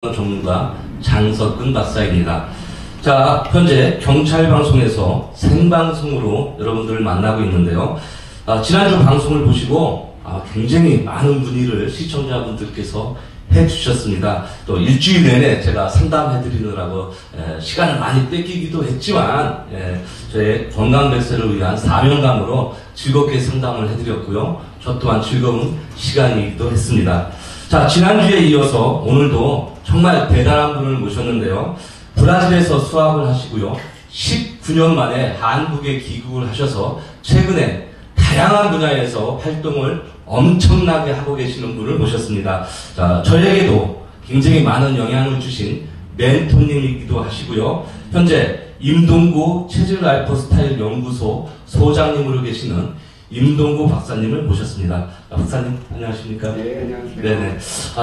전문가 장석근 박사입니다. 자, 현재 경찰방송에서 생방송으로 여러분들을 만나고 있는데요. 지난주 방송을 보시고 굉장히 많은 문의를 시청자분들께서 해주셨습니다. 또 일주일 내내 제가 상담해드리느라고 시간을 많이 뺏기기도 했지만 저의 건강백세를 위한 사명감으로 즐겁게 상담을 해드렸고요. 저 또한 즐거운 시간이기도 했습니다. 자, 지난주에 이어서 오늘도 정말 대단한 분을 모셨는데요. 브라질에서 수학을 하시고요. 19년 만에 한국에 귀국을 하셔서 최근에 다양한 분야에서 활동을 엄청나게 하고 계시는 분을 모셨습니다. 자, 저에게도 굉장히 많은 영향을 주신 멘토님이기도 하시고요. 현재 임동구 체질 라이프 스타일 연구소 소장님으로 계시는 임동구 박사님을 모셨습니다. 박사님, 안녕하십니까? 네, 안녕하세요. 네네.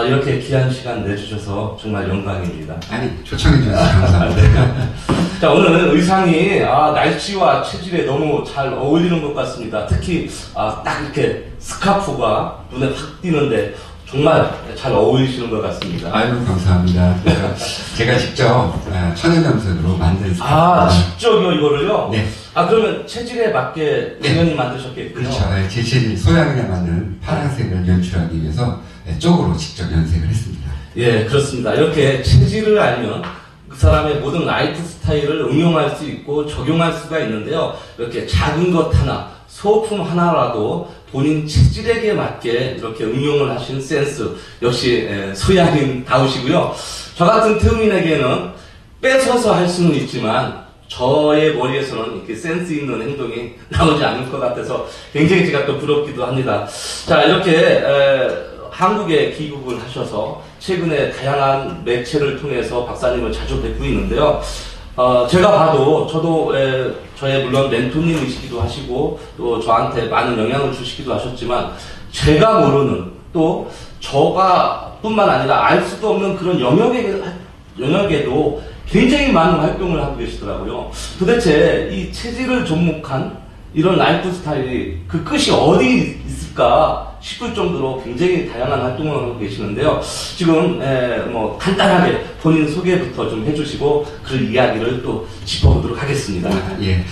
이렇게 귀한 시간 내주셔서 정말 영광입니다. 아니, 초청해주셔서 감사합니다. 네. 자, 오늘 의상이 날씨와 체질에 너무 잘 어울리는 것 같습니다. 특히 딱 이렇게 스카프가 눈에 확 띄는데 정말 잘 어울리시는 것 같습니다. 아유, 감사합니다. 제가 직접 천연염색으로 만든 스카프. 직접요, 이거를요? 네. 그러면 체질에 맞게 당연히 만드셨겠군요. 그렇죠. 제 체질 소양에 맞는 파란색을 연출하기 위해서 쪽으로 직접 연색을 했습니다. 예, 그렇습니다. 이렇게 체질을 알면 그 사람의 모든 라이프 스타일을 응용할 수 있고 적용할 수가 있는데요. 이렇게 작은 것 하나, 소품 하나라도 본인 체질에게 맞게 이렇게 응용을 하시는 센스 역시 소양인다우시고요. 저 같은 태음인에게는 뺏어서 할 수는 있지만 저의 머리에서는 이렇게 센스 있는 행동이 나오지 않을 것 같아서 굉장히 제가 또 부럽기도 합니다. 자, 이렇게 한국에 귀국을 하셔서 최근에 다양한 매체를 통해서 박사님을 자주 뵙고 있는데요. 제가 봐도 저도 저의 물론 멘토님이시기도 하시고 또 저한테 많은 영향을 주시기도 하셨지만 제가 모르는 또 저가 뿐만 아니라 알 수도 없는 그런 영역에도 굉장히 많은 활동을 하고 계시더라고요. 도대체 이 체질을 접목한 이런 라이프 스타일이 그 끝이 어디 있을까 싶을 정도로 굉장히 다양한 활동을 하고 계시는데요. 지금 뭐 간단하게 본인 소개부터 좀 해주시고 그 이야기를 또 짚어보도록 하겠습니다. 예,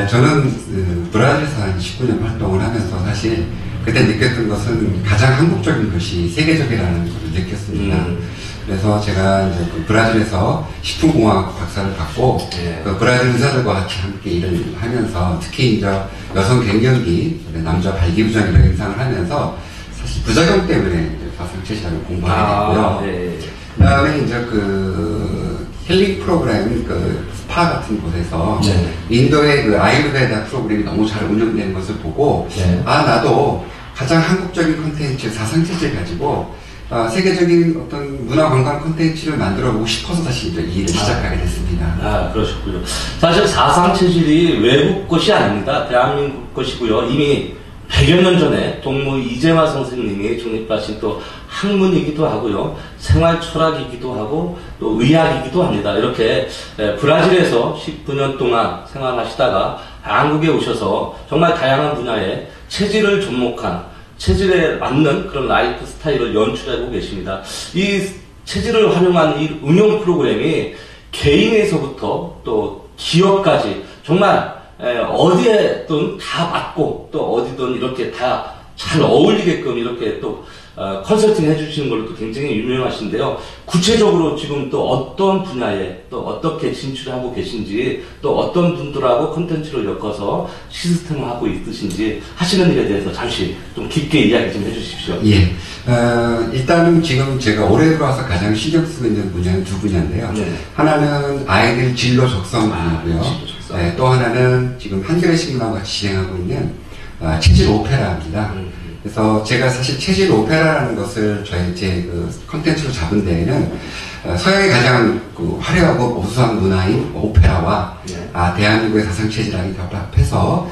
저는 브라질에서 한 19년 활동을 하면서 사실 그때 느꼈던 것은 가장 한국적인 것이 세계적이라는 것을 느꼈습니다. 그래서 제가 이제 브라질에서 식품공학 박사를 받고 그 브라질 의사들과 같이 함께 일을 하면서 특히 이제 여성 갱년기, 남자 발기부전 이런 현상을 하면서 사실 부작용 때문에 가상체질학을 공부하게 됐고요. 그 다음에 이제 그 힐링 프로그램, 그 스파 같은 곳에서 인도의 그 아유르베다 프로그램이 너무 잘 운영되는 것을 보고 나도 가장 한국적인 콘텐츠 사상체질 가지고 세계적인 어떤 문화 관광 콘텐츠를 만들어 보고 싶어서 다시 이제 이 일을 시작하게 됐습니다. 그러셨군요. 사실 사상체질이 외국 것이 아닙니다. 대한민국 것이고요. 이미 100여 년 전에 동무 이재화 선생님이 정립하신 또 학문이기도 하고요. 생활 철학이기도 하고 또 의학이기도 합니다. 이렇게 브라질에서 19년 동안 생활하시다가 한국에 오셔서 정말 다양한 분야에 체질을 접목한 체질에 맞는 그런 라이프 스타일을 연출하고 계십니다. 이 체질을 활용한 이 응용 프로그램이 개인에서부터 또 기업까지 정말 어디에든 다 맞고 또 어디든 이렇게 다 잘 어울리게끔 이렇게 또 컨설팅 해주시는 걸로 또 굉장히 유명하신데요. 구체적으로 지금 또 어떤 분야에 또 어떻게 진출하고 계신지 또 어떤 분들하고 콘텐츠를 엮어서 시스템을 하고 있으신지 하시는 일에 대해서 잠시 좀 깊게 이야기 좀 해주십시오. 예. 일단은 지금 제가 올해 들어와서 가장 신경 쓰고 있는 분야는 두 분야인데요. 하나는 아이들 진로 적성 분야고요. 또 하나는 지금 한겨레 신문하고 같이 진행하고 있는 체질 오페라입니다. 그래서 제가 사실 체질 오페라라는 것을 제 그 컨텐츠로 잡은 데에는 서양의 가장 그 화려하고 우수한 문화인 오페라와 대한민국의 사상체질학이 결합해서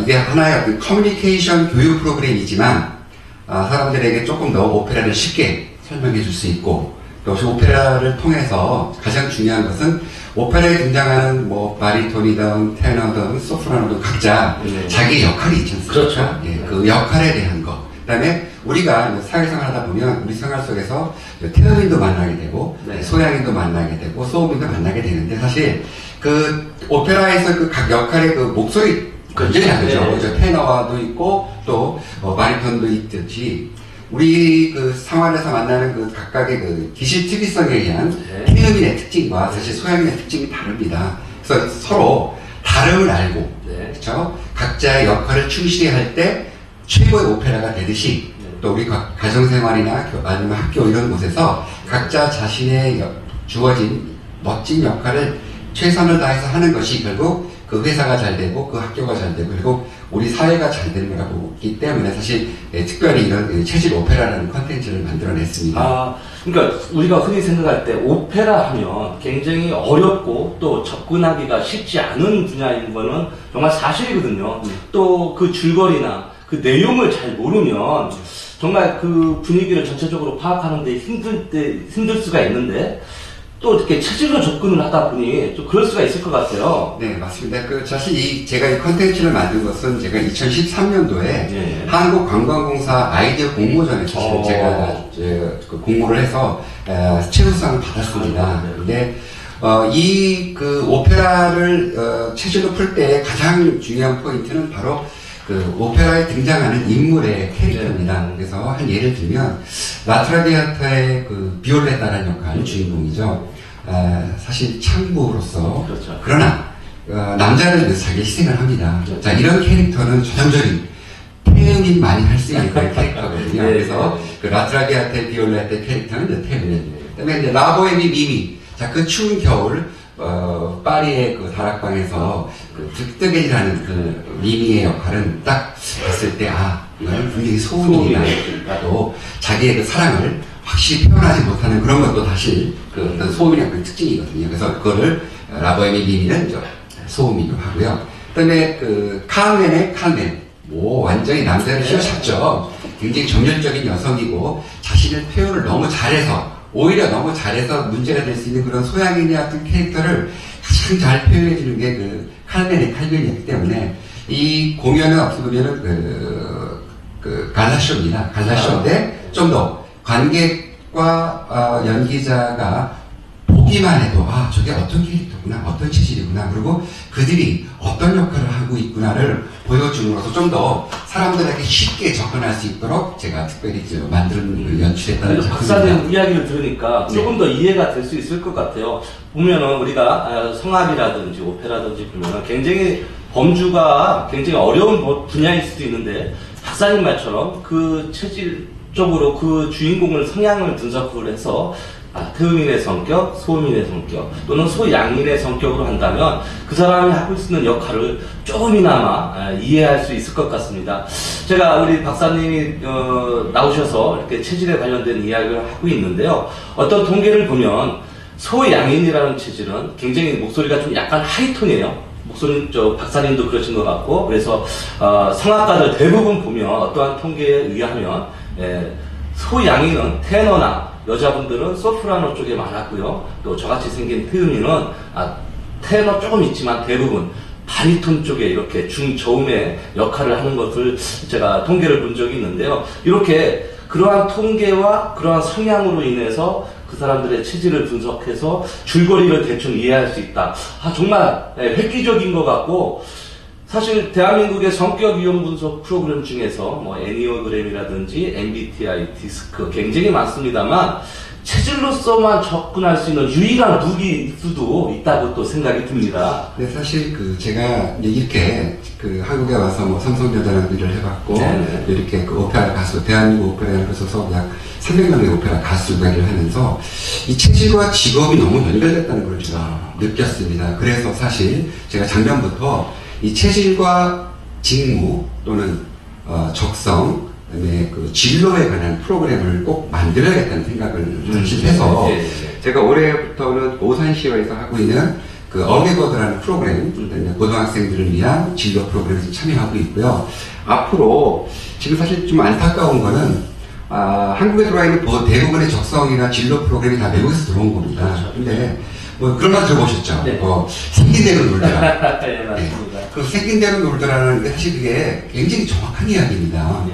이게 하나의 그 커뮤니케이션 교육 프로그램이지만 사람들에게 조금 더 오페라를 쉽게 설명해 줄 수 있고 또 오페라를 통해서 가장 중요한 것은 오페라에 등장하는 뭐 바리톤이든 테너든 소프라노든 각자 자기 역할이 있지 않습니까? 그렇죠. 그 역할에 대한 것. 그 다음에 우리가 사회생활 하다 보면 우리 생활 속에서 태음인도 만나게 되고 네. 소양인도 만나게 되고 소음인도 만나게 되는데 사실 그 오페라에서 그 각 역할의 그 목소리 완전히 다르죠. 네. 그죠? 테너도 있고 또 바리톤도 있듯이 우리 그 생활에서 만나는 그 각각의 그 기실 특이성에 의한 네. 태음인의 특징과 사실 소양인의 특징이 다릅니다. 그래서 서로 다름을 알고 네. 그렇죠? 각자의 역할을 충실히 할 때 최고의 오페라가 되듯이 또 우리 가정생활이나 아니면 학교 이런 곳에서 각자 자신의 주어진 멋진 역할을 최선을 다해서 하는 것이 결국 그 회사가 잘 되고 그 학교가 잘 되고 그리고 우리 사회가 잘 되는 거라고 있기 때문에 사실 특별히 이런 체질 오페라라는 컨텐츠를 만들어냈습니다. 아, 그러니까 우리가 흔히 생각할 때 오페라 하면 굉장히 어렵고 또 접근하기가 쉽지 않은 분야인 거는 정말 사실이거든요. 또 그 줄거리나 그 내용을 잘 모르면 정말 그 분위기를 전체적으로 파악하는 데 힘들 수가 있는데 또 이렇게 체질로 접근을 하다 보니 또 그럴 수가 있을 것 같아요. 네, 맞습니다. 사실 제가 이 컨텐츠를 만든 것은 제가 2013년도에 네. 한국관광공사 아이디어 공모전에서 제가 그 공모를 해서 최우수상을 받았습니다. 네. 근데 이 그 오페라를 체질로 풀 때 가장 중요한 포인트는 바로 그 오페라에 등장하는 인물의 캐릭터입니다. 네. 그래서 한 예를 들면 라트라비아타의 그 비올레타라는 역할 주인공이죠. 사실 창부로서 그렇죠. 그러나 남자를 위해서 자기 희생을 합니다. 그렇죠. 자, 이런 캐릭터는 전형적인 태음인 많이 할 수 있는 그런 캐릭터거든요. 네. 그래서 그 라트라비아타의 비올레타의 캐릭터는 이제 태음인. 그다음에 이제 라보에미 미미. 자, 그 추운 겨울 파리의 그 다락방에서 그 뜨개질하는 그 미미의 역할은 딱 봤을 때 이거는 분명히 소음이다. 또 자기의 그 사랑을 확실히 표현하지 못하는 그런 것도 사실 그 어떤 소음의 약간 특징이거든요. 그래서 그거를 라보에미 미미는 소음이라고 하고요. 그다음에 그 카르멘의 카르멘. 완전히 남자를 휘어잡죠. 굉장히 정열적인 여성이고 자신의 표현을 너무 잘해서 오히려 너무 잘해서 문제가 될 수 있는 그런 소양인의 같은 캐릭터를 가장 잘 표현해주는 게 그 칼멘이었기 때문에 이 공연은 어떻게 보면은 그 갈라쇼입니다. 갈라쇼인데 좀 더 관객과 연기자가 보기만 해도 저게 어떤 캐릭터구나, 어떤 체질이구나, 그리고 그들이 어떤 역할을 하고 있구나를 보여줌으로써 좀 더 사람들에게 쉽게 접근할 수 있도록 제가 특별히 만든 연출했다는 박사님 이야기를 들으니까 조금 네. 더 이해가 될 수 있을 것 같아요. 보면은 우리가 성악이라든지 오페라든지 보면은 굉장히 범주가 굉장히 어려운 분야일 수도 있는데 박사님 말처럼 그 체질적으로 그 주인공을 성향을 분석을 해서 태음인의 성격, 소음인의 성격 또는 소양인의 성격으로 한다면 그 사람이 하고 있는 역할을 조금이나마 이해할 수 있을 것 같습니다. 제가 우리 박사님이 나오셔서 이렇게 체질에 관련된 이야기를 하고 있는데요. 어떤 통계를 보면 소양인이라는 체질은 굉장히 목소리가 좀 약간 하이톤이에요. 목소리 박사님도 그러신 것 같고 그래서 성악가들 대부분 보면 어떠한 통계에 의하면 소양인은 테너나 여자분들은 소프라노 쪽에 많았고요. 또 저같이 생긴 태음인은 테너 조금 있지만 대부분 바리톤 쪽에 이렇게 중저음의 역할을 하는 것을 제가 통계를 본 적이 있는데요. 이렇게 그러한 통계와 그러한 성향으로 인해서 그 사람들의 체질을 분석해서 줄거리를 대충 이해할 수 있다. 정말 획기적인 것 같고 사실 대한민국의 성격 유형 분석 프로그램 중에서 뭐 애니어그램이라든지 MBTI, 디스크 굉장히 많습니다만 체질로서만 접근할 수 있는 유일한 무기일 수도 있다고 또 생각이 듭니다. 네, 사실 제가 이렇게 한국에 와서 뭐 삼성여자랑 일을 해봤고 네네. 이렇게 오페라 가수 대한민국 오페라를 소속 약 300명의 오페라 가수가 일을 하면서 이 체질과 직업이 너무 연결됐다는 걸 제가 느꼈습니다. 그래서 사실 제가 작년부터 이 체질과 직무 또는 적성 그다음에 그 진로에 관한 프로그램을 꼭 만들어야겠다는 생각을 사실 해서 제가 올해부터는 오산시에서 하고 있는 그 어게버드라는 프로그램 고등학생들을 위한 진로 프로그램에 참여하고 있고요. 앞으로 지금 사실 좀 안타까운 거는 한국에 들어와 있는 대부분의 적성이나 진로 프로그램이 다 외국에서 들어온 겁니다. 근데 뭐 그런 말 들어보셨죠? 네. 생긴 대로 놀더라. 네, 맞습니다. 그 생긴 대로 놀더라는 게 사실 그게 굉장히 정확한 이야기입니다. 네.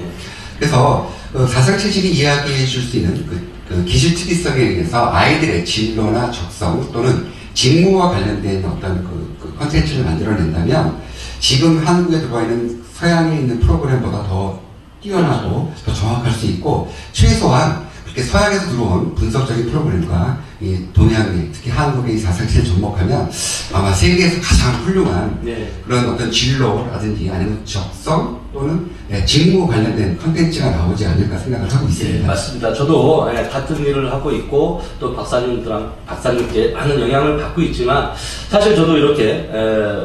그래서 사상 체질이 이야기해 줄 수 있는 그 기질 특이성에 의해서 아이들의 진로나 적성 또는 직무와 관련된 어떤 그 컨텐츠를 만들어낸다면 지금 한국에 들어와 있는 서양에 있는 프로그램보다 더 뛰어나고 더 정확할 수 있고 최소한 그렇게 서양에서 들어온 분석적인 프로그램과 이 동양의 특히 한국의 이 사상체를 접목하면 아마 세계에서 가장 훌륭한 네. 그런 어떤 진로라든지 아니면 적성 또는 직무 관련된 컨텐츠가 나오지 않을까 생각을 하고 네, 있습니다. 맞습니다. 저도 같은 일을 하고 있고 또 박사님께 많은 영향을 받고 있지만 사실 저도 이렇게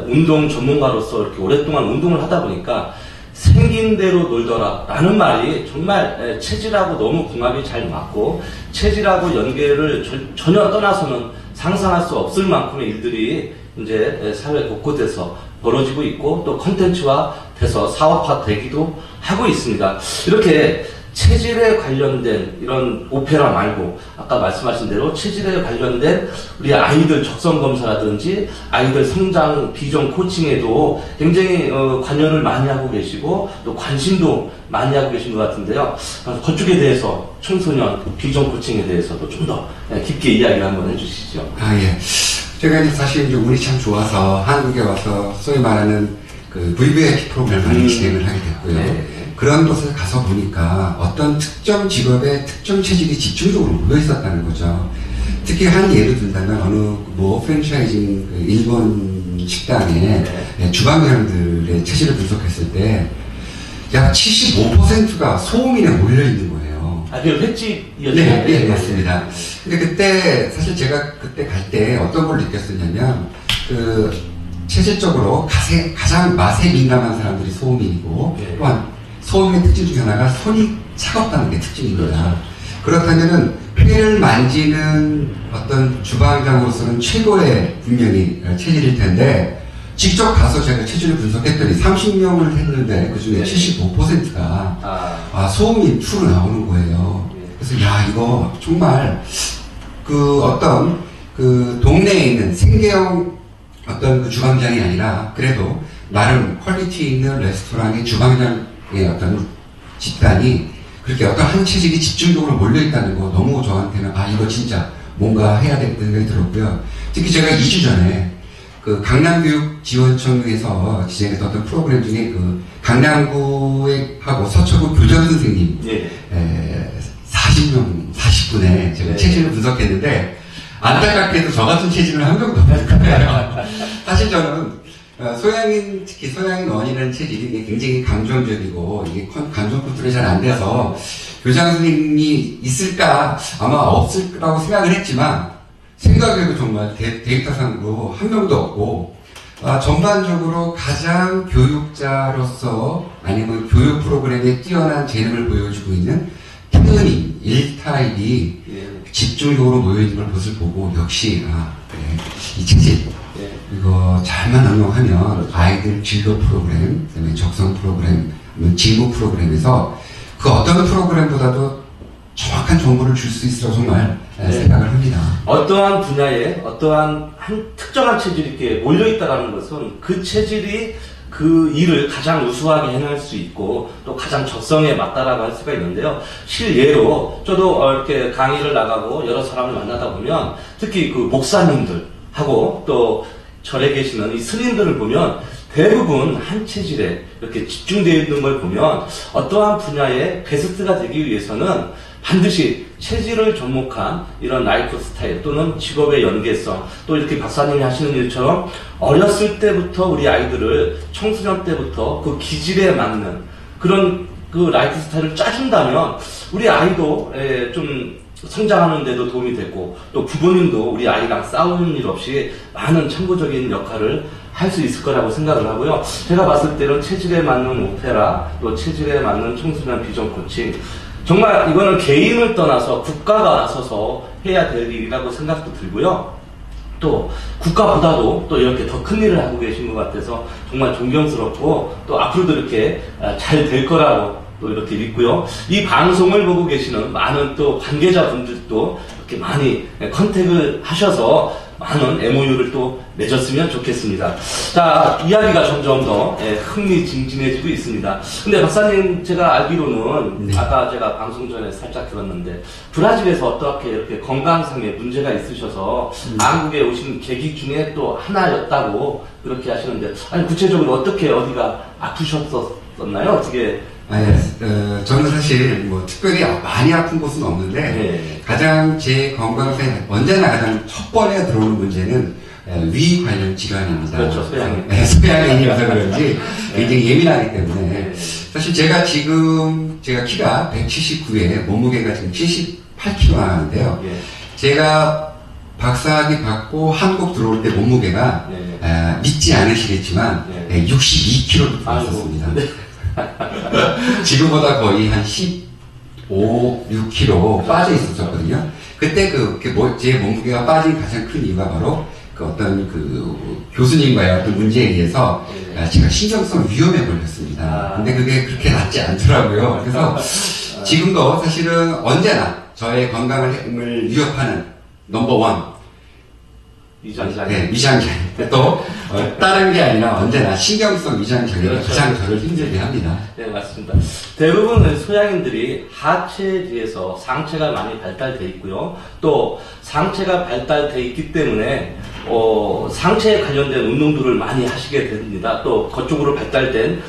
운동 전문가로서 이렇게 오랫동안 운동을 하다 보니까 생긴 대로 놀더라 라는 말이 정말 체질하고 너무 궁합이 잘 맞고 체질하고 연계를 전혀 떠나서는 상상할 수 없을 만큼의 일들이 이제 사회 곳곳에서 벌어지고 있고 또 컨텐츠화 돼서 사업화 되기도 하고 있습니다. 이렇게 체질에 관련된 이런 오페라 말고 아까 말씀하신 대로 체질에 관련된 우리 아이들 적성 검사라든지 아이들 성장 비전 코칭에도 굉장히 관여를 많이 하고 계시고 또 관심도 많이 하고 계신 것 같은데요. 그쪽에 대해서 청소년 비전 코칭에 대해서도 좀 더 깊게 이야기를 한번 해주시죠. 예. 제가 이제 사실 이제 운이 참 좋아서 한국에 와서 소위 말하는 그 VVIP 프로그램을 진행을 하게 됐고요. 네. 그런 곳을 가서 보니까 어떤 특정 직업의 특정 체질이 집중적으로 모여 있었다는 거죠. 특히 한 예를 든다면 어느 뭐 프랜차이징 그 일본 식당에 주방장들의 체질을 분석했을 때 약 75%가 소음인에 몰려 있는 거예요. 그 횟집이었죠? 네, 맞습니다. 근데 그때 사실 제가 그때 갈 때 어떤 걸 느꼈었냐면 그 체질적으로 가장 맛에 민감한 사람들이 소음인이고 또한 소음의 특징 중 하나가 손이 차갑다는 게 특징인 거야. 그렇다면은 회를 만지는 어떤 주방장으로서는 최고의 분명히 체질일 텐데 직접 가서 제가 체질을 분석했더니 30명을 했는데 그 중에 75%가 소음인 2로 나오는 거예요. 그래서 야 이거 정말 그 어떤 그 동네에 있는 생계형 어떤 그 주방장이 아니라 그래도 나름 퀄리티 있는 레스토랑의 주방장의 어떤 집단이 그렇게 어떤 한 체질이 집중적으로 몰려있다는 거 너무 저한테는 이거 진짜 뭔가 해야 되겠다는 생각이 들었고요. 특히 제가 2주 전에 그 강남교육지원청에서 진행했던 어떤 프로그램 중에 그 강남구에 하고 서초구 교장 선생님 40분에 제가 체질을 분석했는데 안타깝게도 저 같은 체질은 한 명도 없을 거예요. 사실 저는 소양인, 특히 소양인 원이라는 체질이 굉장히 감정적이고 이게 감정 컨트롤이 잘 안 돼서 교장 선생님이 있을까 아마 없을 거라고 생각을 했지만 생각해도 정말 데이터상으로 한 명도 없고 전반적으로 가장 교육자로서 아니면 교육 프로그램에 뛰어난 재능을 보여주고 있는 특히 1타입이 집중적으로 모여있는 걸 것을 보고 역시 이 체질 이거 잘만 응용하면 아이들 진로 프로그램, 그다음에 적성 프로그램, 직무 프로그램에서 그 어떤 프로그램보다도 정확한 정보를 줄 수 있으라고 정말 생각을 합니다. 어떠한 분야에 어떠한 한 특정한 체질이 이렇게 몰려있다는 것은 그 체질이 그 일을 가장 우수하게 해낼 수 있고 또 가장 적성에 맞다라고 할 수가 있는데요. 실예로 저도 이렇게 강의를 나가고 여러 사람을 만나다 보면 특히 그 목사님들하고 또 절에 계시는 이 스님들을 보면 대부분 한 체질에 이렇게 집중되어 있는 걸 보면 어떠한 분야의 베스트가 되기 위해서는 반드시 체질을 접목한 이런 라이프 스타일 또는 직업의 연계성 또 이렇게 박사님이 하시는 일처럼 어렸을 때부터 우리 아이들을 청소년 때부터 그 기질에 맞는 그런 그 라이프 스타일을 짜준다면 우리 아이도 좀 성장하는 데도 도움이 되고 또 부모님도 우리 아이랑 싸우는 일 없이 많은 참고적인 역할을 할 수 있을 거라고 생각을 하고요. 제가 봤을 때는 체질에 맞는 오페라 또 체질에 맞는 청소년 비전 코칭 정말 이거는 개인을 떠나서 국가가 나서서 해야 될 일이라고 생각도 들고요. 또 국가보다도 또 이렇게 더 큰 일을 하고 계신 것 같아서 정말 존경스럽고 또 앞으로도 이렇게 잘 될 거라고 또 이렇게 믿고요. 이 방송을 보고 계시는 많은 또 관계자분들도 이렇게 많이 컨택을 하셔서 많은 MOU를 또 맺었으면 좋겠습니다. 자, 이야기가 점점 더 흥미진진해지고 있습니다. 근데 박사님, 제가 알기로는 네. 아까 제가 방송 전에 살짝 들었는데 브라질에서 어떻게 이렇게 건강상의 문제가 있으셔서 한국에 오신 계기 중에 또 하나였다고 그렇게 하시는데, 아니 구체적으로 어떻게 어디가 아프셨었나요? 어떻게? 저는 사실 뭐 특별히 많이 아픈 곳은 없는데 네. 가장 제 건강상에 언제나 가장 첫 번에 들어오는 문제는 위 관련 질환입니다. 그렇죠, 소양인. 네, 소양인이어서 그런지 굉장히 예민하기 때문에 네. 사실 제가 키가 179에 몸무게가 지금 78kg 나가는데요. 예. 제가 박사학위 받고 한국 들어올 때 몸무게가 네. 믿지 않으시겠지만 네. 62kg 들어왔었습니다. 네. 지금보다 거의 한 15, 6kg 빠져 있었거든요. 그때 제 몸무게가 빠진 가장 큰 이유가 바로 교수님과의 어떤 문제에 의해서 제가 신경성 위염에 걸렸습니다. 근데 그게 그렇게 낫지 않더라고요. 그래서 지금도 사실은 언제나 저의 건강을 위협하는 넘버원 위장장애. 네, 위장장애. 또 다른 게 아니라 언제나 신경성 위장장애가 그렇죠. 가장 저를 힘들게 합니다. 네, 맞습니다. 대부분 소양인들이 하체에 비해서 상체가 많이 발달되어 있고요. 또 상체가 발달되어 있기 때문에 상체에 관련된 운동들을 많이 하시게 됩니다. 또 그쪽으로 발달된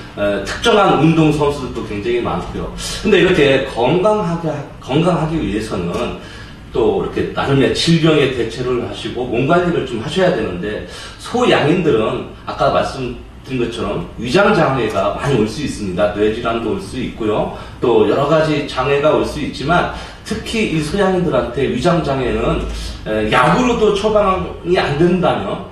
특정한 운동 선수들도 굉장히 많고요. 근데 이렇게 건강하기 위해서는 또 이렇게 나름의 질병에 대처를 하시고 몸 관리를 좀 하셔야 되는데, 소양인들은 아까 말씀드린 것처럼 위장 장애가 많이 올 수 있습니다. 뇌질환도 올 수 있고요. 또 여러 가지 장애가 올 수 있지만 특히 이 소양인들한테 위장 장애는 약으로도 처방이 안 된다면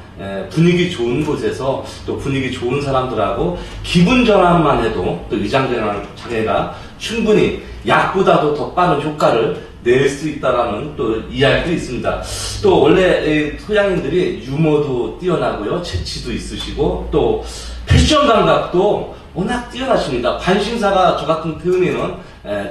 분위기 좋은 곳에서 또 분위기 좋은 사람들하고 기분 전환만 해도 또 위장 장애가 충분히 약보다도 더 빠른 효과를 낼 수 있다라는 또 이야기도 있습니다. 또 원래 소양인들이 유머도 뛰어나고요, 재치도 있으시고 또 패션 감각도 워낙 뛰어나십니다. 관심사가 저 같은 경우에는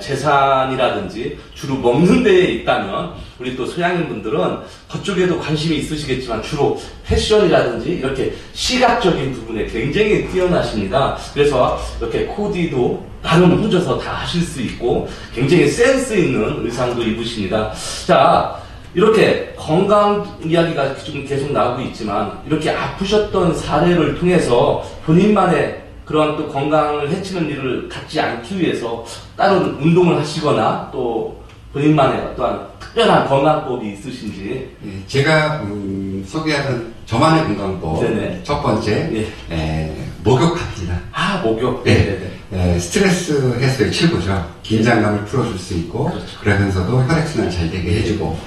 재산이라든지 주로 먹는 데에 있다면 우리 또 소양인 분들은 그쪽에도 관심이 있으시겠지만 주로 패션이라든지 이렇게 시각적인 부분에 굉장히 뛰어나십니다. 그래서 이렇게 코디도 나름 혼자서 다 하실 수 있고 굉장히 센스 있는 의상도 입으십니다. 자, 이렇게 건강 이야기가 지금 계속 나오고 있지만 이렇게 아프셨던 사례를 통해서 본인만의 그런 또 건강을 해치는 일을 갖지 않기 위해서 다른 운동을 하시거나 또 본인만의 어떠한 특별한 건강법이 있으신지. 예, 제가 소개하는 저만의 건강법. 네네. 첫 번째, 목욕합니다. 아, 목욕. 네. 스트레스 해소의 최고죠. 긴장감을 풀어줄 수 있고, 그렇죠. 그러면서도 혈액순환 잘 되게 해주고.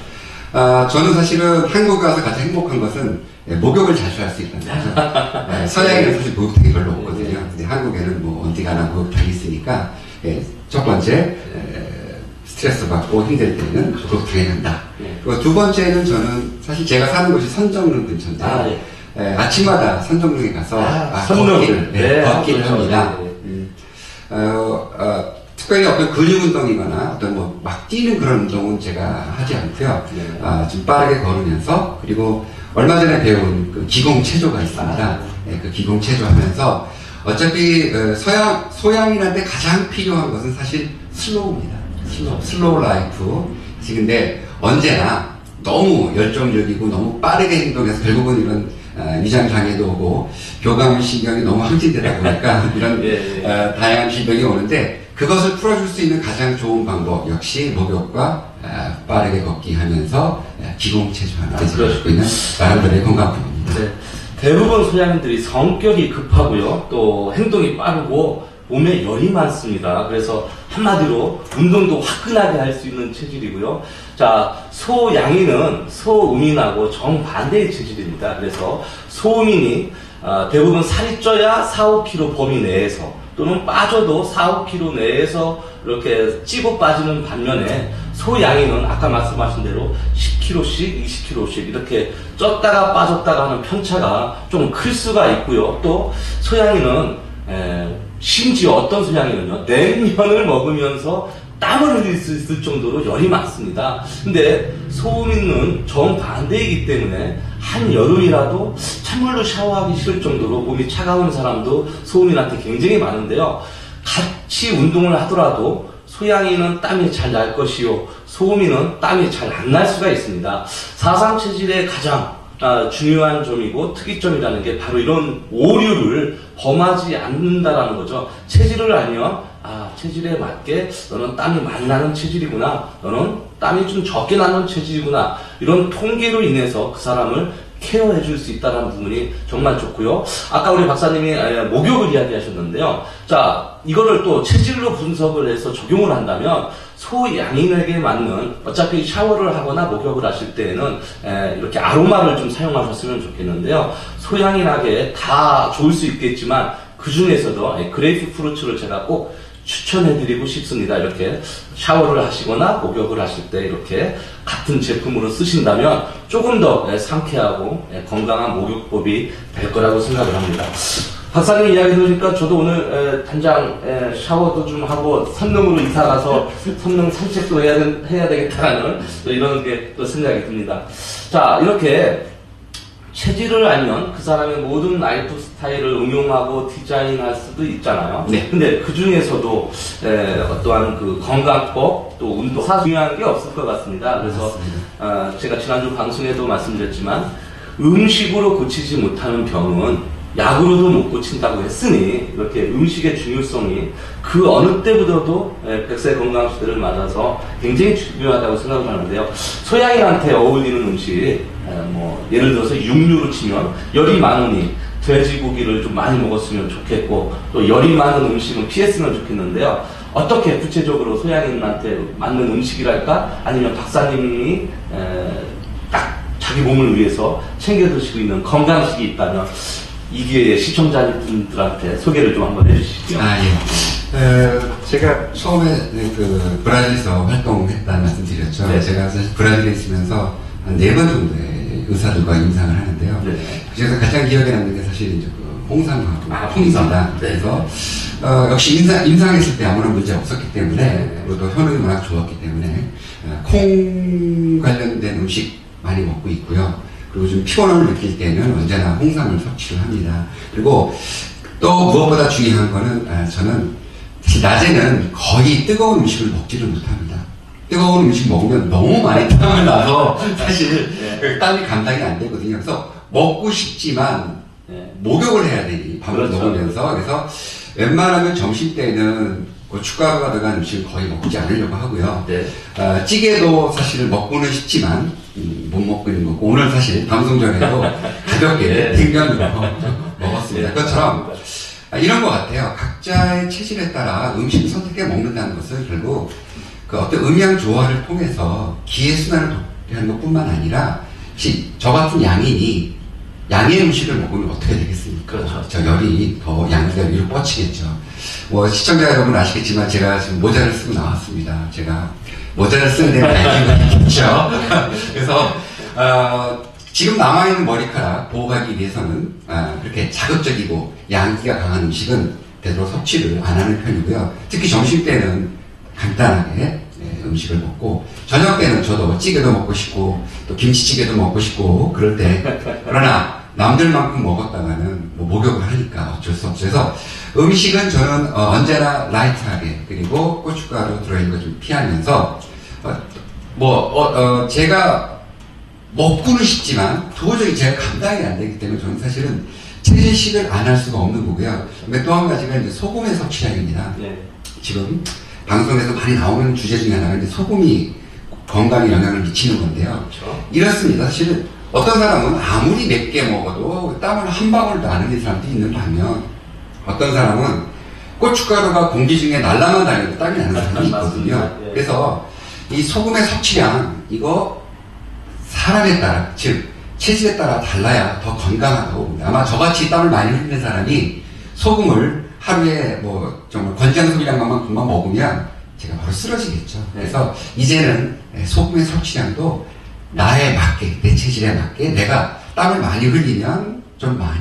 저는 사실은 한국에 와서 가장 행복한 것은 목욕을 자주 할 수 있다는 거죠. 서양에는 사실 목욕탕이 별로 없거든요. 근데 한국에는 뭐 어디 가나 목욕탕이 있으니까, 첫 번째, 스트레스 받고 힘들 때는 목욕탕에 간다. 그리고 두 번째는 저는 사실 제가 사는 곳이 선정릉 근처인데, 아침마다 선정릉에 가서 걷기를 합니다. 특별히 어떤 근육 운동이거나 어떤 막 뛰는 그런 운동은 제가 하지 않고요. 좀 빠르게 걸으면서, 그리고 얼마 전에 배운 그 기공체조가 있습니다. 그 기공체조 하면서 어차피 소양인한테 가장 필요한 것은 사실 슬로우입니다. 슬로우 라이프. 근데 언제나 너무 열정적이고 너무 빠르게 행동해서 결국은 이런 위장 장애도 오고 교감신경이 너무 항진되다 보니까 이런 다양한 질병이 오는데, 그것을 풀어줄 수 있는 가장 좋은 방법 역시 목욕과 빠르게 걷기 하면서 기공체조하는 게 제가 갖고 있는 나름대로의 건강법입니다. 네. 대부분 소양인들이 성격이 급하고요, 또 행동이 빠르고 몸에 열이 많습니다. 그래서 한마디로 운동도 화끈하게 할 수 있는 체질이고요. 자, 소양인은 소음인하고 정반대의 체질입니다. 그래서 소음인이 대부분 살이 쪄야 4, 5kg 범위 내에서, 또는 빠져도 4, 5kg 내에서 이렇게 찌고 빠지는 반면에, 소양인은 아까 말씀하신 대로 10kg씩, 20kg씩 이렇게 쪘다가 빠졌다가 하는 편차가 좀 클 수가 있고요. 또 소양인은 심지어 어떤 소양인은요, 냉면을 먹으면서 땀을 흘릴 수 있을 정도로 열이 많습니다. 근데 소음인은 정반대이기 때문에 한여름이라도 찬물로 샤워하기 싫을 정도로 몸이 차가운 사람도 소음인한테 굉장히 많은데요. 같이 운동을 하더라도 소양이는 땀이 잘 날 것이요, 소음인은 땀이 잘 안 날 수가 있습니다. 사상 체질의 가장 중요한 점이고 특이점이라는 게 바로 이런 오류를 범하지 않는다라는 거죠. 체질을 알면 체질에 맞게 너는 땀이 많이 나는 체질이구나, 너는 땀이 좀 적게 나는 체질이구나, 이런 통계로 인해서 그 사람을 케어해 줄 수 있다는 부분이 정말 좋고요. 아까 우리 박사님이 목욕을 이야기하셨는데요. 자, 이거를 또 체질로 분석을 해서 적용을 한다면 소양인에게 맞는, 어차피 샤워를 하거나 목욕을 하실 때에는 이렇게 아로마를 좀 사용하셨으면 좋겠는데요. 소양인에게 다 좋을 수 있겠지만 그 중에서도 그레이프 프루츠를 제가 꼭 추천해드리고 싶습니다. 이렇게 샤워를 하시거나 목욕을 하실 때 이렇게 같은 제품으로 쓰신다면 조금 더 상쾌하고 건강한 목욕법이 될 거라고 생각을 합니다. 박사님 이야기 들으니까 저도 오늘 당장 샤워도 좀 하고 선릉으로 이사 가서 선릉 산책도 해야 되겠다는 이런 게 또 생각이 듭니다. 자, 이렇게 체질을 알면 그 사람의 모든 라이프 스타일을 응용하고 디자인할 수도 있잖아요. 네. 근데 그 중에서도 어떠한 그 건강법 또 운동 중요한 게 없을 것 같습니다. 그래서 제가 지난주 방송에도 말씀드렸지만 음식으로 고치지 못하는 병은 약으로도 못 고친다고 했으니 이렇게 음식의 중요성이 그 어느 때보다도 100세 건강시대를 맞아서 굉장히 중요하다고 생각을 하는데요. 소양인한테 어울리는 음식, 예를 들어서 육류로 치면 열이 많으니 돼지고기를 좀 많이 먹었으면 좋겠고, 또 열이 많은 음식은 피했으면 좋겠는데요. 어떻게 구체적으로 소양인한테 맞는 음식이랄까? 아니면 박사님이 딱 자기 몸을 위해서 챙겨 드시고 있는 건강식이 있다면 이 기회에 시청자분들한테 소개를 좀 한번 해주시죠. 제가 처음에 그 브라질에서 활동했다는 말씀드렸죠. 네. 제가 사실 브라질에 있으면서 한 4번 정도의 의사들과 임상을 하는데요. 네. 그중에서 가장 기억에 남는 게 사실 이제 그 홍삼하고 콩입니다. 네. 그래서 역시 임상했을 때 아무런 문제 없었기 때문에, 네. 그리고 또 효능이 워낙 좋았기 때문에 콩 관련된 음식 많이 먹고 있고요. 그리고 좀 피곤함을 느낄 때는 언제나 홍삼을 섭취를 합니다. 그리고 또 무엇보다 중요한 거는 저는 사실 낮에는 거의 뜨거운 음식을 먹지를 못합니다. 뜨거운 음식 먹으면 너무 많이 땀을 나서 사실 그 땀이 감당이 안 되거든요. 그래서 먹고 싶지만 목욕을 해야 되니 밥을 그렇죠. 먹으면서, 그래서 웬만하면 점심 때는 고춧가루가 들어간 음식을 거의 먹지 않으려고 하고요. 네. 찌개도 사실 먹고는 싶지만 못 먹고 있는 거고, 오늘 사실 방송 전에도 가볍게 ting면으로 먹었습니다. 네. 그것처럼 이런 것 같아요. 각자의 체질에 따라 음식을 선택해 먹는다는 것은 결국 그 어떤 음양 조화를 통해서 기의 순환을 하는 것뿐만 아니라, 혹시 저 같은 양인이 양의 음식을 먹으면 어떻게 되겠습니까? 그렇죠. 저 열이 더 양기가 위로 뻗치겠죠. 시청자 여러분 아시겠지만 제가 지금 모자를 쓰고 나왔습니다. 제가 모자를 쓰는 데는 알고 있겠죠. 그래서 지금 남아있는 머리카락 보호하기 위해서는 그렇게 자극적이고 양기가 강한 음식은 되도록 섭취를 안 하는 편이고요. 특히 점심 때는 간단하게 음식을 먹고, 저녁 때는 저도 찌개도 먹고 싶고 또 김치찌개도 먹고 싶고 그럴 때, 그러나 남들만큼 먹었다가는 목욕을 하니까 어쩔 수 없어요. 그래서 음식은 저는 언제나 라이트하게, 그리고 고춧가루 들어있는 거 좀 피하면서 제가 먹고는 싶지만 도저히 제가 감당이 안 되기 때문에 저는 사실은 채식을 안 할 수가 없는 거고요. 근데 또 한 가지가 이제 소금의 섭취량입니다. 네. 지금 방송에서 많이 나오는 주제 중에 하나가 이제 소금이 건강에 영향을 미치는 건데요. 그렇죠. 이렇습니다. 사실은 어떤 사람은 아무리 맵게 먹어도 땀을 한 방울도 안 흘리는 사람도 있는 반면, 어떤 사람은 고춧가루가 공기 중에 날라만 다녀도 땀이 나는 사람이 있거든요. 예. 그래서 이 소금의 섭취량, 이거 사람에 따라, 즉 체질에 따라 달라야 더 건강하다고 봅니다. 아마 저같이 땀을 많이 흘리는 사람이 소금을 하루에 정말 권장 소비량만 금방 먹으면 제가 바로 쓰러지겠죠. 그래서 이제는 소금의 섭취량도 나에 맞게, 내 체질에 맞게, 내가 땀을 많이 흘리면 좀 많이,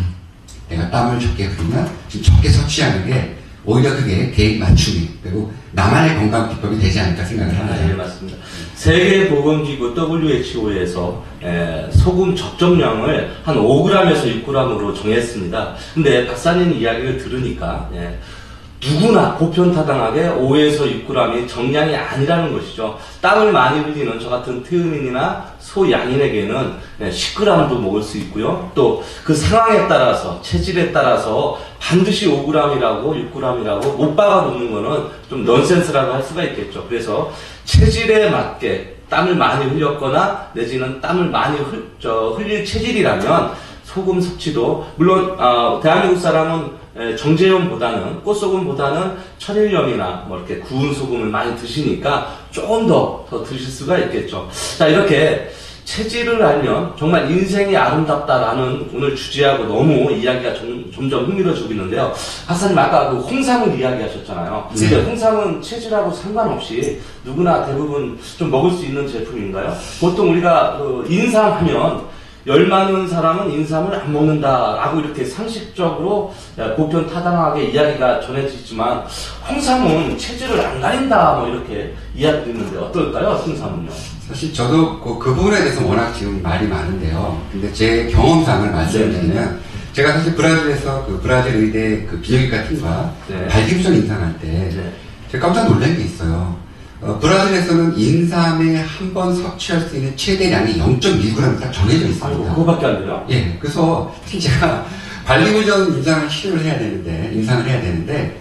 내가 땀을 적게 흘리면 좀 적게 섭취하는 게 오히려 그게 개인 맞춤이 그리고 나만의 건강 비법이 되지 않을까 생각을 합니다. 네, 맞습니다. 세계보건기구 WHO에서 소금 적정량을 한 5g에서 6g으로 정했습니다. 근데 박사님 이야기를 들으니까 누구나 보편타당하게 5에서 6g이 정량이 아니라는 것이죠. 땀을 많이 흘리는 저 같은 태음인이나 소양인에게는 10g도 먹을 수 있고요. 또 그 상황에 따라서 체질에 따라서 반드시 5g이라고 6g이라고 못 박아 놓는 거는 좀 넌센스라고 할 수가 있겠죠. 그래서 체질에 맞게 땀을 많이 흘렸거나 내지는 땀을 많이 흘릴 체질이라면 소금 섭취도 물론 대한민국 사람은 정제염보다는 꽃소금보다는 천일염이나 뭐 이렇게 구운 소금을 많이 드시니까 조금 더 드실 수가 있겠죠. 자, 이렇게 체질을 알면 정말 인생이 아름답다라는 오늘 주제하고 너무 이야기가 점점 흥미로워지고 있는데요. 박사님 아까 그 홍삼을 이야기하셨잖아요. 근데 홍삼은 체질하고 상관없이 누구나 대부분 좀 먹을 수 있는 제품인가요? 보통 우리가 인삼하면 열 많은 사람은 인삼을 안 먹는다라고 이렇게 상식적으로 보편타당하게 이야기가 전해지지만 홍삼은 체질을 안 가린다 뭐 이렇게 이야기도 있는데 어떨까요? 홍삼은요? 사실 저도 그 부분에 대해서 워낙 지금 말이 많은데요. 근데 제 경험상을 말씀드리면 제가 사실 브라질에서 그 브라질 의대 그 비뇨기과 팀과 발기부전 임상할 때 제가 깜짝 놀란 게 있어요. 브라질에서는 인삼에 한 번 섭취할 수 있는 최대량이 0.1g 딱 정해져 있습니다. 아이고, 그거밖에 안 돼요? 예, 그래서 제가 발기부전 임상을 치료를 해야 되는데, 임상을 해야 되는데,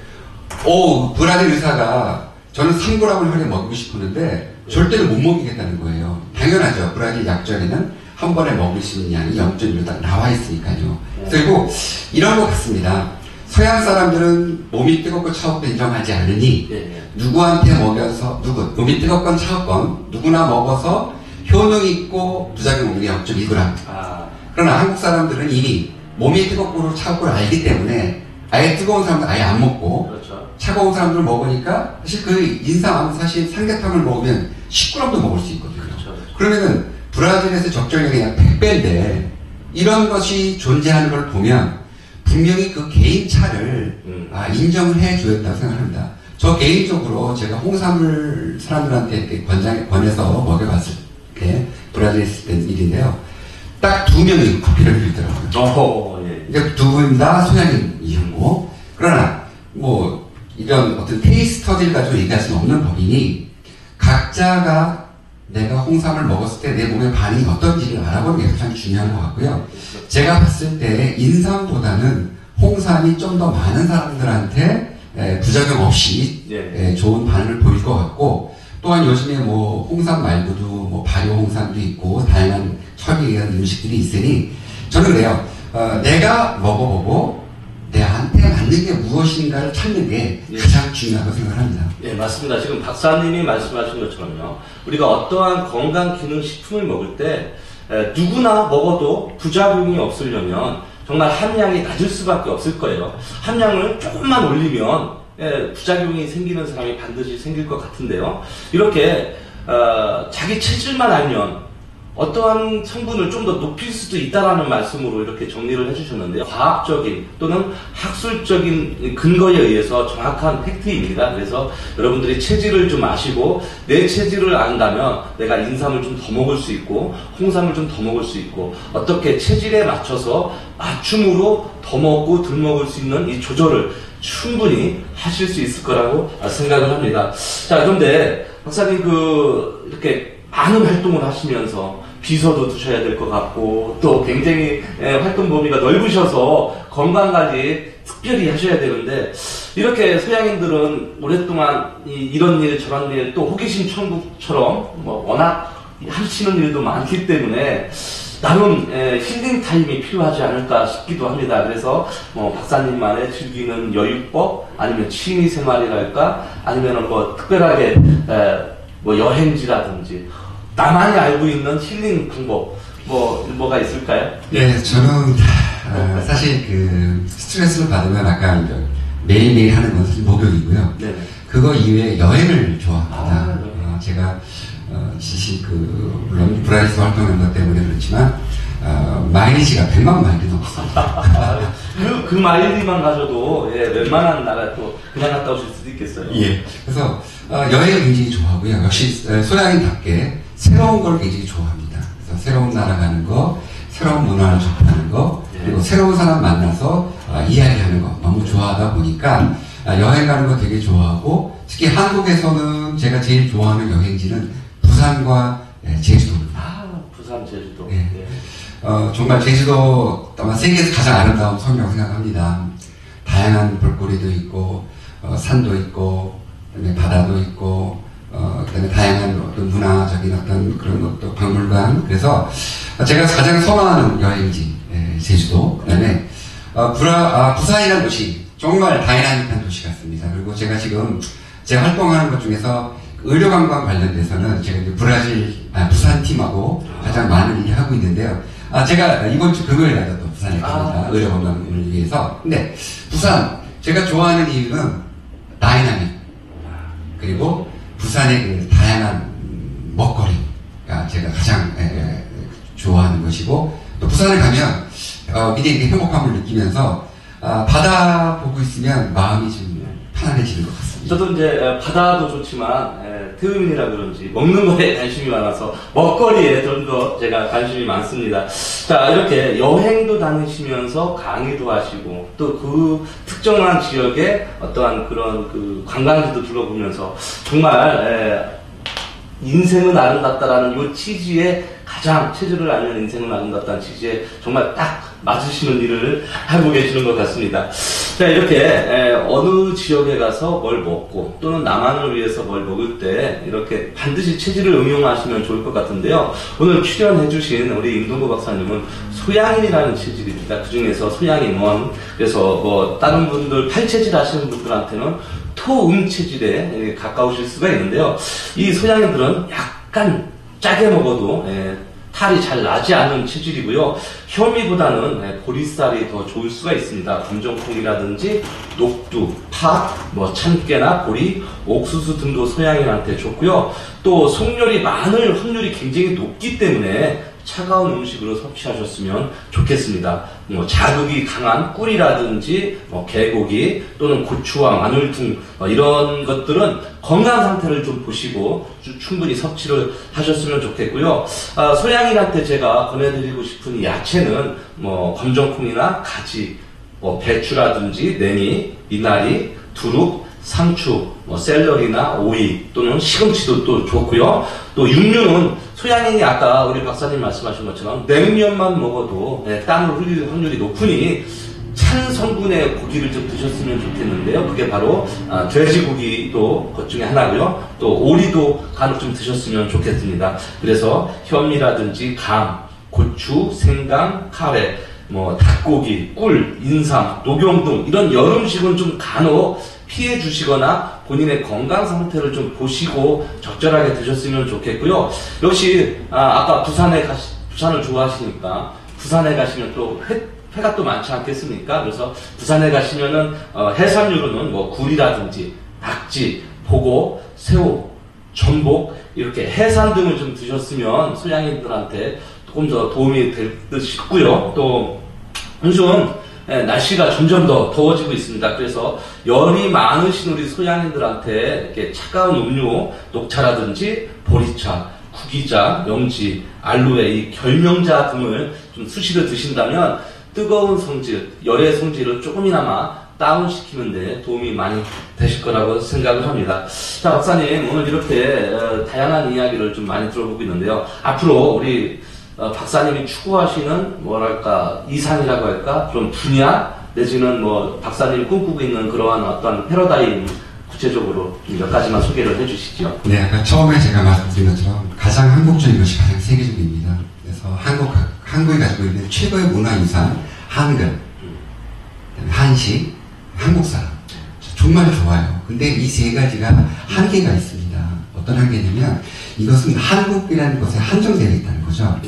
브라질 의사가 저는 3g을 하루에 먹이고 싶었는데, 절대로 못 먹이겠다는 거예요. 당연하죠. 브라질 약전에는 한 번에 먹을 수 있는 양이 0.1로 딱 나와 있으니까요. 그리고 이런 것 같습니다. 서양 사람들은 몸이 뜨겁고 차갑고 인정하지 않으니 누구한테 먹여서 몸이 뜨겁건 차갑건 누구나 먹어서 효능 있고 부작용 없는 게 0.2g. 그러나 한국 사람들은 이미 몸이 뜨겁고 차갑고를 알기 때문에 아예 뜨거운 사람들 아예 안 먹고 차가운 사람들 먹으니까 사실 그 인삼 사실 삼계탕을 먹으면 10g도 먹을 수 있거든요. 그러면은 브라질에서 적정량이 약 100배인데 이런 것이 존재하는 걸 보면 분명히 그 개인차를 인정을 해주었다고 생각합니다. 저 개인적으로 제가 홍삼을 사람들한테 이렇게 권해서 먹여봤을 때 브라질에 있을 때 일인데요. 딱 2명이 커피를 빌더라고요. 이제 두 분 다 소양인이었고 그러나 뭐 이런 어떤 테이스터들 가지고 얘기할 수는 없는 법이니 각자가 내가 홍삼을 먹었을 때 내 몸의 반응이 어떤지를 알아보는 게 가장 중요한 것 같고요. 제가 봤을 때 인삼보다는 홍삼이 좀 더 많은 사람들한테 부작용 없이 좋은 반응을 보일 것 같고 또한 요즘에 뭐 홍삼 말고도 뭐 발효 홍삼도 있고 다양한 처리한 음식들이 있으니 저는 그래요. 내가 먹어보고 내한테 맞는 게 무엇인가를 찾는 게 가장 중요하다고 생각합니다. 네, 맞습니다. 지금 박사님이 말씀하신 것처럼요. 우리가 어떠한 건강기능식품을 먹을 때 누구나 먹어도 부작용이 없으려면 정말 함량이 낮을 수밖에 없을 거예요. 함량을 조금만 올리면 부작용이 생기는 사람이 반드시 생길 것 같은데요. 이렇게 자기 체질만 알면 어떠한 성분을 좀 더 높일 수도 있다라는 말씀으로 이렇게 정리를 해주셨는데요. 과학적인 또는 학술적인 근거에 의해서 정확한 팩트입니다. 그래서 여러분들이 체질을 좀 아시고 내 체질을 안다면 내가 인삼을 좀 더 먹을 수 있고 홍삼을 좀 더 먹을 수 있고 어떻게 체질에 맞춰서 맞춤으로 더 먹고 덜 먹을 수 있는 이 조절을 충분히 하실 수 있을 거라고 생각을 합니다. 자, 그런데 박사님 이렇게 많은 활동을 하시면서 비서도 두셔야 될 것 같고 또 굉장히 활동 범위가 넓으셔서 건강관리 특별히 하셔야 되는데 이렇게 소양인들은 오랫동안 이런 일 저런 일 또 호기심 천국처럼 뭐 워낙 하시는 일도 많기 때문에 나름 힐링 타임이 필요하지 않을까 싶기도 합니다. 그래서 뭐 박사님만의 즐기는 여유법 아니면 취미 생활이랄까 아니면 뭐 특별하게 뭐 여행지라든지 나만이 알고 있는 힐링 방법 뭐가 있을까요? 네, 저는 사실 스트레스를 받으면 아까 매일매일 하는 건 사실 목욕이고요. 네네. 그거 이외에 여행을 좋아합니다. 제가 사실 물론 브라질에서 활동하는 것 때문에 그렇지만 마일리지가 100만 마일이 넘었습니다. 그 마일리만 가셔도 예, 웬만한 나라 또 그냥 갔다 오실 수도 있겠어요. 예. 그래서 여행을 굉장히 좋아하고요. 역시 소양인답게 새로운 걸 굉장히 좋아합니다. 그래서 새로운 나라 가는 거, 새로운 문화를 접하는 거, 그리고 새로운 사람 만나서 이야기하는 거 너무 좋아하다 보니까 여행 가는 거 되게 좋아하고, 특히 한국에서는 제가 제일 좋아하는 여행지는 부산과 제주도입니다. 부산, 제주도. 네. 예. 정말 제주도 아마 세계에서 가장 아름다운 섬이라고 생각합니다. 다양한 볼거리도 있고, 산도 있고, 그다음에 바다도 있고, 그다음에 다양한 어떤 문화적인 어떤 그런 어떤 박물관. 그래서 제가 가장 선호하는 여행지, 제주도. 그다음에 부산이라는 도시 정말 다이나믹한 도시 같습니다. 그리고 제가 지금 제가 활동하는 것 중에서 의료관광 관련돼서는 제가 이제 부산 팀하고 가장 많은 일을 하고 있는데요. 제가 이번 주 금요일에 또 부산에 갑니다. 의료관광을 위해서. 근데 부산 제가 좋아하는 이유는 다이나믹, 그리고 부산의 그 다양한 먹거리가 제가 가장 좋아하는 것이고, 또 부산에 가면 굉장히 행복함을 느끼면서 바다 보고 있으면 마음이 좀 편안해지는 것 같습니다. 저도 이제 바다도 좋지만 태음인이라 그런지 먹는 거에 관심이 많아서 먹거리에 좀 더 제가 관심이 많습니다. 자, 이렇게 여행도 다니시면서 강의도 하시고 또 그 특정한 지역에 어떠한 그런 그 관광지도 둘러보면서 정말 인생은 아름답다라는 요 취지에 가장 체질을 알면 인생은 아름답다는 취지에 정말 딱 맞으시는 일을 하고 계시는 것 같습니다. 자, 이렇게 어느 지역에 가서 뭘 먹고 또는 나만을 위해서 뭘 먹을 때 이렇게 반드시 체질을 응용하시면 좋을 것 같은데요. 오늘 출연해주신 우리 임동구 박사님은 소양인이라는 체질입니다. 그 중에서 소양인 원. 그래서 뭐 다른 분들 팔체질 하시는 분들한테는 토음 체질에 가까우실 수가 있는데요. 이 소양인들은 약간 짜게 먹어도 탈이 잘 나지 않는 체질이고요. 현미보다는 보리쌀이 더 좋을 수가 있습니다. 검정콩이라든지 녹두, 팥, 참깨나 보리, 옥수수 등도 소양인한테 좋고요. 또 속열이 많을 확률이 굉장히 높기 때문에 차가운 음식으로 섭취하셨으면 좋겠습니다. 자극이 강한 꿀이라든지 개고기 또는 고추와 마늘 등 이런 것들은 건강 상태를 좀 보시고 충분히 섭취를 하셨으면 좋겠고요. 소양인한테 제가 권해드리고 싶은 야채는 검정콩이나 가지, 배추라든지 냉이, 미나리, 두릅, 상추, 샐러리나 오이 또는 시금치도 또 좋고요. 또 육류는 소양인이 아까 우리 박사님 말씀하신 것처럼 냉면만 먹어도 땀을 흘릴 확률이 높으니 찬 성분의 고기를 좀 드셨으면 좋겠는데요. 그게 바로 돼지고기도 그 중에 하나고요. 또 오리도 간혹 좀 드셨으면 좋겠습니다. 그래서 현미라든지 감, 고추, 생강, 카레, 닭고기, 꿀, 인삼, 녹용 등 이런 여름식은 좀 간혹 피해 주시거나 본인의 건강 상태를 좀 보시고 적절하게 드셨으면 좋겠고요. 역시 아까 부산을 좋아하시니까 부산에 가시면 또 회가 또 많지 않겠습니까? 그래서 부산에 가시면은 해산류로는 굴이라든지 낙지, 보고, 새우, 전복 이렇게 해산 등을 좀 드셨으면 소양인들한테 조금 더 도움이 될 듯 싶고요. 또 요즘 날씨가 점점 더 더워지고 있습니다. 그래서 열이 많으신 우리 소양인들한테 이렇게 차가운 음료, 녹차라든지 보리차, 구기자, 명지, 알로에, 이 결명자 등을 좀 수시로 드신다면 뜨거운 성질, 열의 성질을 조금이나마 다운시키는 데 도움이 많이 되실 거라고 생각을 합니다. 자, 박사님, 오늘 이렇게 다양한 이야기를 좀 많이 들어보고 있는데요. 앞으로 우리 박사님이 추구하시는 이상이라고 할까? 그런 분야 내지는 박사님이 꿈꾸고 있는 그러한 어떤 패러다임 구체적으로 몇 가지만 소개를 해주시죠. 네, 아까 처음에 제가 말씀드린 것처럼 가장 한국적인 것이 가장 세계적입니다. 그래서 한국이 가지고 있는 최고의 문화유산 한글, 한식, 한국 사람 정말 좋아요. 근데 이 세 가지가 한계가 있습니다. 어떤 한계냐면 이것은 한국이라는 것에 한정되어 있다는 거죠.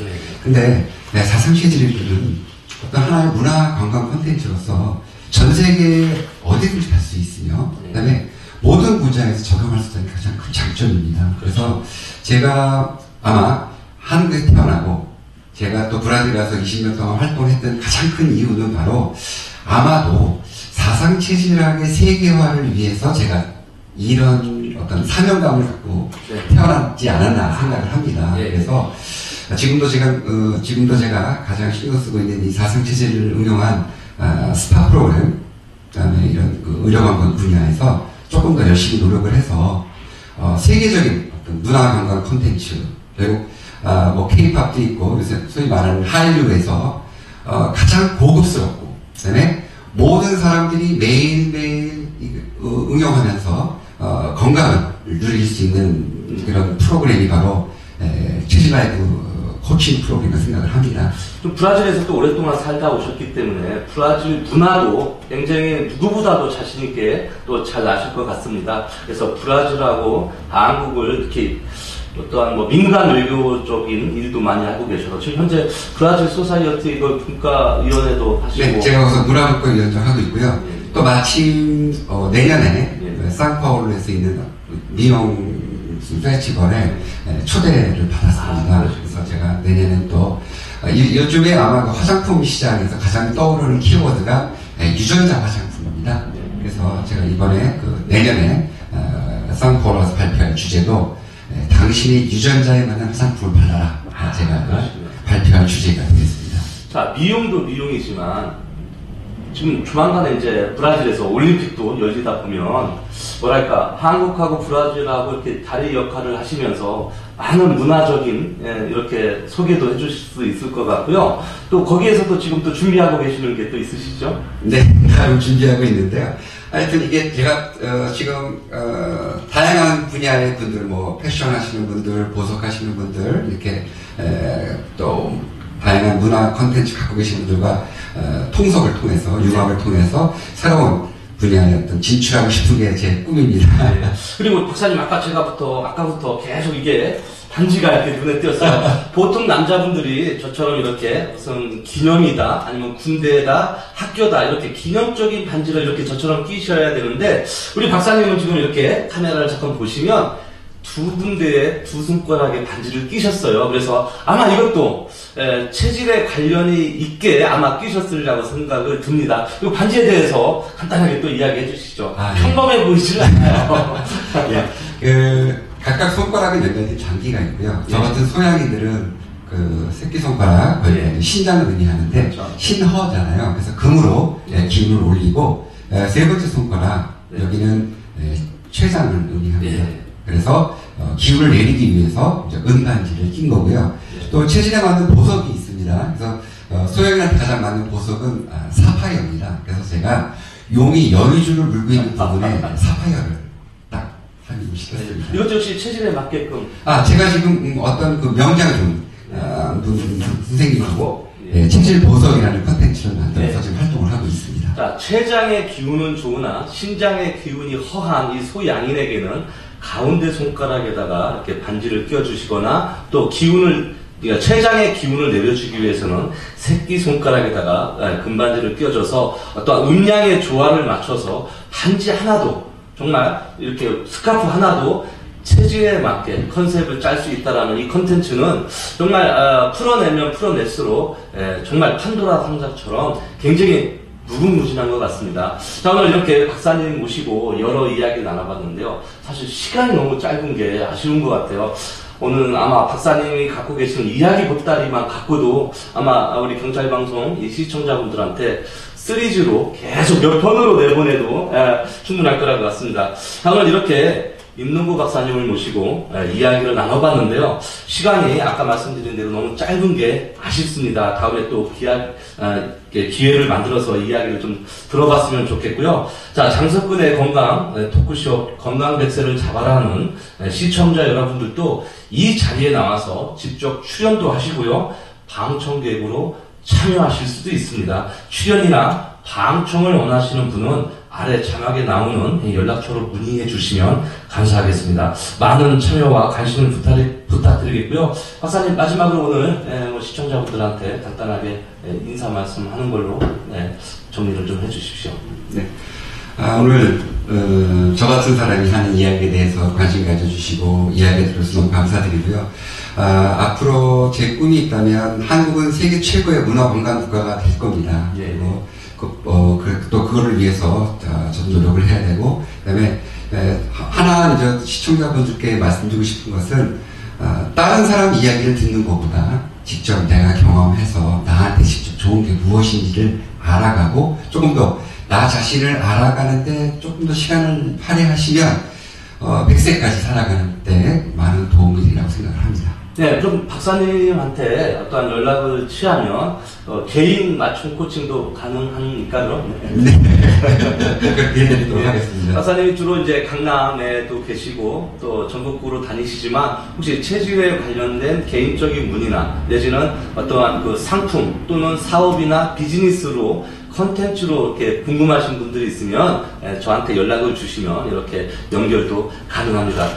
근데 사상체질들은 어떤 하나의 문화 관광 콘텐츠로서 전 세계 어디든지 갈 수 있으며 그다음에 모든 분야에서 적용할 수 있는 가장 큰 장점입니다. 그래서 제가 아마 한국에 태어나고 제가 또 브라질 가서 20년 동안 활동했던 가장 큰 이유는 바로 아마도 사상체질학의 세계화를 위해서 제가 이런 어떤 사명감을 갖고 태어났지 않았나 생각을 합니다. 그래서 지금도 제가 가장 신경 쓰고 있는 이 사상체질을 응용한 스파 프로그램, 그다음에 이런 그 의료관광 분야에서 조금 더 열심히 노력을 해서 세계적인 어떤 문화관광 콘텐츠, 그리고 뭐 케이팝도 있고 요새 소위 말하는 한류에서 가장 고급스럽고, 그다음에 모든 사람들이 매일매일 응용하면서 건강을 누릴 수 있는 그런 프로그램이 바로 체질라이프 코칭 프로그램이라고 생각을 합니다. 좀 브라질에서 또 오랫동안 살다 오셨기 때문에 브라질 문화도 굉장히 누구보다도 자신 있게 또 잘 아실 것 같습니다. 그래서 브라질하고 한국을 이렇게 어떠한 뭐 민간 외교적인 일도 많이 하고 계셔서 지금 현재 브라질 소사이어티 분과위원회도 하시고. 네, 제가 거기서 문화분과위원장 하고 있고요. 또 마침 내년에 상파울루에서 있는 미용 페스티벌에 초대를 받았습니다. 그래서 제가 내년에 또 요즘에 아마 그 화장품 시장에서 가장 떠오르는 키워드가 유전자 화장품입니다. 그래서 제가 이번에 그 내년에 상파울루에서 발표할 주제도 당신이 유전자에 맞는 화장품을 발라라. 제가 발표할 주제가 되겠습니다. 자, 미용도 미용이지만 지금 조만간에 이제 브라질에서 올림픽도 열리다 보면 뭐랄까 한국하고 브라질하고 이렇게 다리 역할을 하시면서 많은 문화적인 이렇게 소개도 해주실 수 있을 것 같고요. 또 거기에서도 지금 또 준비하고 계시는 게 또 있으시죠? 네, 다음 준비하고 있는데요. 하여튼 이게 제가 지금 다양한 분야의 분들, 뭐 패션 하시는 분들, 보석 하시는 분들, 이렇게 또 다양한 문화 콘텐츠 갖고 계신 분들과 통섭을 통해서, 융합을 통해서 새로운 분야에 어떤 진출하고 싶은 게 제 꿈입니다. 네. 그리고 박사님 아까부터 계속 이게 반지가 이렇게 눈에 띄었어요. 보통 남자분들이 저처럼 이렇게 무슨 기념이다, 아니면 군대다, 학교다, 이렇게 기념적인 반지를 이렇게 저처럼 끼셔야 되는데, 우리 박사님은 지금 이렇게 카메라를 잠깐 보시면 두 군데에 두 손가락에 반지를 끼셨어요. 그래서 아마 이것도 체질에 관련이 있게 아마 끼셨으리라고 생각을 듭니다. 그리고 반지에 대해서 간단하게 또 이야기해 주시죠. 평범해 보이질 않아요. 각각 손가락에 몇 가지 장기가 있고요. 저 같은 소양이들은 그 새끼손가락, 신장을 의미하는데, 그렇죠. 신허잖아요. 그래서 금으로 기운을 올리고, 세 번째 손가락, 여기는 췌장을 의미합니다. 그래서 기운을 내리기 위해서 은반지를 낀 거고요. 또 체질에 맞는 보석이 있습니다. 그래서 소영이한테 가장 맞는 보석은 사파이어입니다. 그래서 제가 용이 여의주를 물고 있는 부분에 사파이어를 딱 사용을 시켰습니다. 이것도 역시 체질에 맞게끔. 제가 지금 어떤 그 명장을 좀 선생님하고 체질 보석이라는 컨텐츠를 만들어서 지금 활동을 하고 있습니다. 자, 췌장의 기운은 좋으나 신장의 기운이 허한 이 소양인에게는 가운데 손가락에다가 이렇게 반지를 끼워주시거나, 또 그러니까 췌장의 기운을 내려주기 위해서는 새끼 손가락에다가 금반지를 끼워줘서 어떤 음양의 조화를 맞춰서 반지 하나도, 정말 이렇게 스카프 하나도 체질에 맞게 컨셉을 짤 수 있다라는 이 컨텐츠는 정말 풀어내면 풀어낼수록 정말 판도라 상자처럼 굉장히 무궁무진한 것 같습니다. 자, 오늘 이렇게 박사님 모시고 여러 이야기 나눠봤는데요. 사실 시간이 너무 짧은 게 아쉬운 것 같아요. 오늘 아마 박사님이 갖고 계시는 이야기 보따리만 갖고도 아마 우리 경찰방송 이 시청자분들한테 시리즈로 계속 몇 편으로 내보내도 충분할 거라고 같습니다. 자, 오늘 이렇게 임능구 박사님을 모시고 이야기를 나눠봤는데요. 시간이 아까 말씀드린 대로 너무 짧은 게 아쉽습니다. 다음에 또 기회를 만들어서 이야기를 좀 들어봤으면 좋겠고요. 자, 장석근의 건강 토크쇼 건강 백세를 잡아라는 시청자 여러분들도 이 자리에 나와서 직접 출연도 하시고요. 방청객으로 참여하실 수도 있습니다. 출연이나 방청을 원하시는 분은 아래 자막에 나오는 연락처로 문의해 주시면 감사하겠습니다. 많은 참여와 관심을 부탁드리겠고요. 박사님, 마지막으로 오늘 시청자분들한테 간단하게 인사 말씀하는 걸로 정리를 좀 해주십시오. 네. 오늘 저 같은 사람이 하는 이야기에 대해서 관심 가져주시고 이야기 들어서 너무 감사드리고요. 앞으로 제 꿈이 있다면 한국은 세계 최고의 문화관광 국가가 될 겁니다. 그리고 또 그거를 위해서 좀 노력을 해야 되고, 그다음에 하나 이제 시청자분들께 말씀드리고 싶은 것은 다른 사람 이야기를 듣는 것보다 직접 내가 경험해서 나한테 직접 좋은 게 무엇인지를 알아가고 조금 더 나 자신을 알아가는데 조금 더 시간을 할애하시면 100세까지 살아가는 데 많은 도움이 되리라고 생각을 합니다. 네, 그럼 박사님한테 어떠한 연락을 취하면 개인 맞춤 코칭도 가능합니까? 그럼? 네. 그렇게 해드리도록 하겠습니다. 박사님이 주로 이제 강남에도 계시고 또 전국구로 다니시지만 혹시 체질에 관련된 개인적인 문의나 내지는 어떠한 그 상품 또는 사업이나 비즈니스로 컨텐츠로 이렇게 궁금하신 분들이 있으면 저한테 연락을 주시면 이렇게 연결도 가능합니다.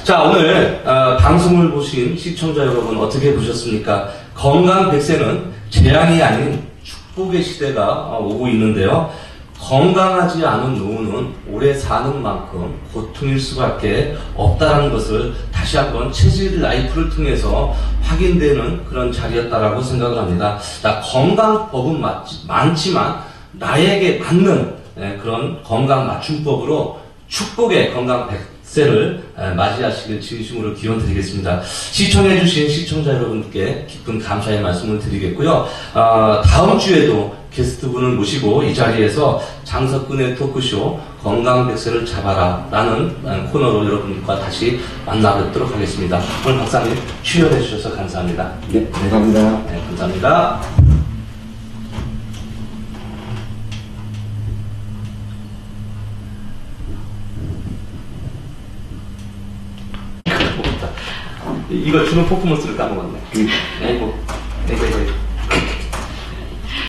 자, 오늘 방송을 보신 시청자 여러분 어떻게 보셨습니까? 건강 100세는 재앙이 아닌 축복의 시대가 오고 있는데요. 건강하지 않은 노후는 오래 사는 만큼 고통일 수밖에 없다는 것을 다시 한번 체질 라이프를 통해서 확인되는 그런 자리였다라고 생각을 합니다. 자, 건강법은 많지만 나에게 맞는 그런 건강 맞춤법으로 축복의 건강 100세를 맞이하시길 진심으로 기원드리겠습니다. 시청해주신 시청자 여러분께 깊은 감사의 말씀을 드리겠고요. 다음 주에도 게스트분을 모시고 이 자리에서 장석근의 토크쇼 건강 100세를 잡아라 라는 코너로 여러분과 다시 만나뵙도록 하겠습니다. 오늘 박사님 출연해 주셔서 감사합니다. 네, 감사합니다. 네, 감사합니다. 이거 주는 퍼포먼스를 까먹었네. 이거.